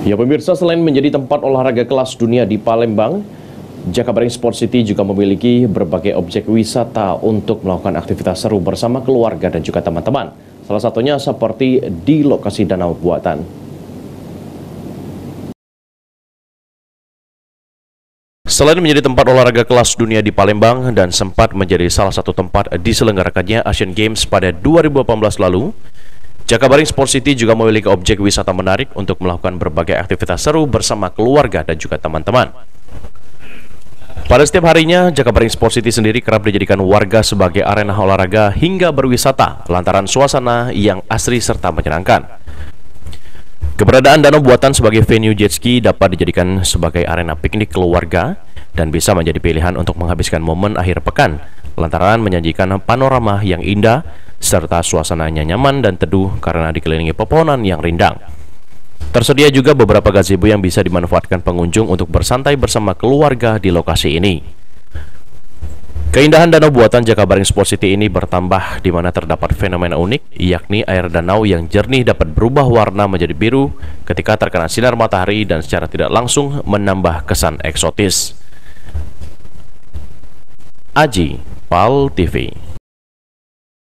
Ya pemirsa, selain menjadi tempat olahraga kelas dunia di Palembang, Jakabaring Sport City juga memiliki berbagai objek wisata untuk melakukan aktivitas seru bersama keluarga dan juga teman-teman. Salah satunya seperti di lokasi danau buatan. Selain menjadi tempat olahraga kelas dunia di Palembang dan sempat menjadi salah satu tempat diselenggarakannya Asian Games pada 2018 lalu, Jakabaring Sport City juga memiliki objek wisata menarik untuk melakukan berbagai aktivitas seru bersama keluarga dan juga teman-teman. Pada setiap harinya, Jakabaring Sport City sendiri kerap dijadikan warga sebagai arena olahraga hingga berwisata lantaran suasana yang asri serta menyenangkan. Keberadaan danau buatan sebagai venue jet ski dapat dijadikan sebagai arena piknik keluarga dan bisa menjadi pilihan untuk menghabiskan momen akhir pekan lantaran menyajikan panorama yang indah serta suasananya nyaman dan teduh karena dikelilingi pepohonan yang rindang. Tersedia juga beberapa gazebo yang bisa dimanfaatkan pengunjung untuk bersantai bersama keluarga di lokasi ini. Keindahan danau buatan Jakabaring Sport City ini bertambah di mana terdapat fenomena unik, yakni air danau yang jernih dapat berubah warna menjadi biru ketika terkena sinar matahari dan secara tidak langsung menambah kesan eksotis. Aji, PAL TV.